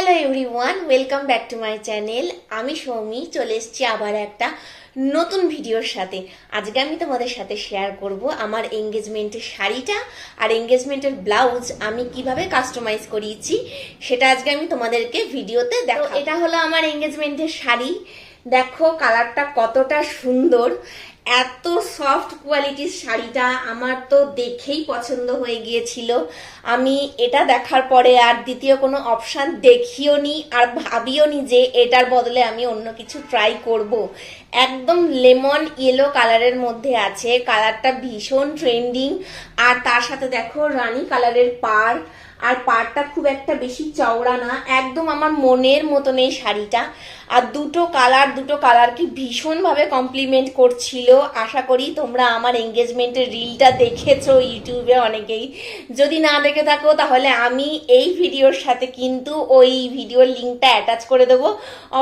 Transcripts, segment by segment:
Hello everyone, welcome back to my channel. আমি সৌমি চলে এসেছি আবার একটা নতুন ভিডিওর সাথে। আজকে আমি তোমাদের সাথে শেয়ার করব আমার এঙ্গেজমেন্টের শাড়িটা আর এঙ্গেজমেন্টের ব্লাউজ আমি কিভাবে কাস্টমাইজ করিয়েছি সেটা আজকে আমি তোমাদেরকে ভিডিওতে দেখাবো। এটা হলো আমার এঙ্গেজমেন্টের শাড়ি। দেখো কালারটা কতটা সুন্দর, এত সফট কোয়ালিটির শাড়িটা আমার তো দেখেই পছন্দ হয়ে গিয়েছিল। আমি এটা দেখার পরে আর দ্বিতীয় কোনো অপশান দেখিও নি আর ভাবিও নি যে এটার বদলে আমি অন্য কিছু ট্রাই করব। একদম লেমন ইয়েলো কালারের মধ্যে আছে, কালারটা ভীষণ ট্রেন্ডিং। আর তার সাথে দেখো রানী কালারের পাড়, আর পাড়টা খুব একটা বেশি চওড়া না, একদম আমার মনের মতন এই শাড়িটা। আর দুটো কালারকে ভীষণভাবে কমপ্লিমেন্ট করছিল। আশা করি তোমরা আমার এঙ্গেজমেন্টের রিলটা দেখেছো ইউটিউবে অনেকেই। যদি না দেখে থাকো তাহলে আমি এই ভিডিওর সাথে কিন্তু ওই ভিডিওর লিঙ্কটা অ্যাটাচ করে দেবো,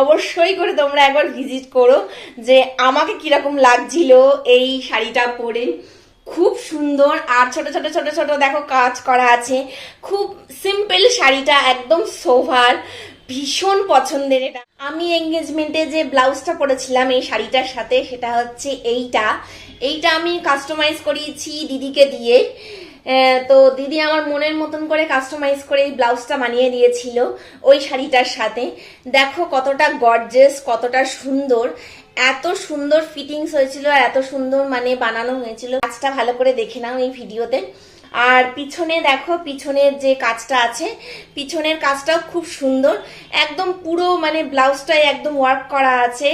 অবশ্যই করে তোমরা একবার ভিজিট করো যে আমাকে কিরকম লাগছিল এই শাড়িটা পরে। খুব সুন্দর আর ছোট ছোট ছোট ছোট দেখো কাজ করা আছে। খুব সিম্পল শাড়িটা, একদম সোভার, ভীষণ পছন্দের। এটা আমি এঙ্গেজমেন্টে যে ব্লাউজটা পরেছিলাম এই শাড়িটার সাথে সেটা হচ্ছে এইটা আমি কাস্টমাইজ করিয়েছি দিদিকে দিয়ে। তো দিদি আমার মনের মতন করে কাস্টমাইজ করে এই ব্লাউজটা বানিয়ে দিয়েছিল ওই শাড়িটার সাথে। দেখো কতটা গর্জিয়াস, কতটা সুন্দর, এত সুন্দর ফিটিংস হয়েছিল, এত সুন্দর মানে বানানো হয়েছিল। কাজটা ভালো করে দেখে নাও এই ভিডিওতে। আর পিছনে দেখো, পিছনের যে কাজটা আছে পিছনের কাজটাও খুব সুন্দর, একদম পুরো মানে ব্লাউজটাই একদম ওয়ার্ক করা আছে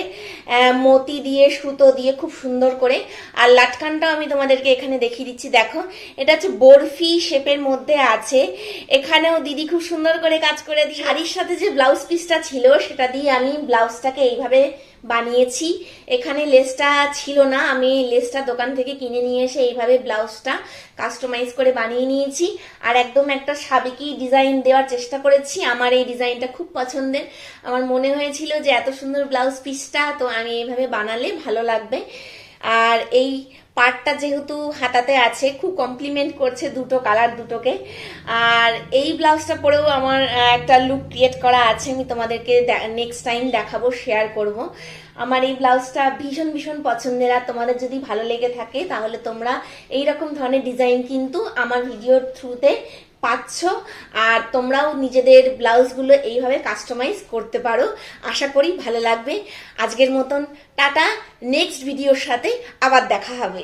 মতি দিয়ে সুতো দিয়ে খুব সুন্দর করে। আর লাটকানটাও আমি তোমাদেরকে এখানে দেখিয়ে দিচ্ছি। দেখো এটা হচ্ছে বরফি শেপের মধ্যে আছে, এখানেও দিদি খুব সুন্দর করে কাজ করে দিয়ে। শাড়ির সাথে যে ব্লাউজ পিসটা ছিল সেটা দিয়ে আমি ব্লাউজটাকে এইভাবে বানিয়েছি। এখানে লেসটা ছিল না, আমি লেসটা দোকান থেকে কিনে নিয়ে এসে এইভাবে ব্লাউজটা কাস্টমাইজ করে বানিয়ে নিয়েছি। আর একদম একটা সাবেকি ডিজাইন দেওয়ার চেষ্টা করেছি। আমার এই ডিজাইনটা খুব পছন্দের, আমার মনে হয়েছিল যে এত সুন্দর ব্লাউজ পিসটা তো আমি এইভাবে বানালে ভালো লাগবে। আর এই পার্টটা যেহেতু হাতাতে আছে খুব কমপ্লিমেন্ট করছে দুটো কালার দুটোকে। আর এই ব্লাউজটা পরেও আমার একটা লুক ক্রিয়েট করা আছে, আমি তোমাদেরকে নেক্সট টাইম দেখাবো, শেয়ার করব। আমার এই ব্লাউজটা ভীষণ ভীষণ পছন্দের। আর তোমাদের যদি ভালো লেগে থাকে তাহলে তোমরা এইরকম ধরনের ডিজাইন কিন্তু আমার ভিডিওর থ্রুতে পাচ্ছ। আর তোমরাও নিজেদের ব্লাউজগুলো এইভাবে কাস্টমাইজ করতে পারো। আশা করি ভালো লাগবে। আজকের মতন টাটা, নেক্সট ভিডিওর সাথে আবার দেখা হবে।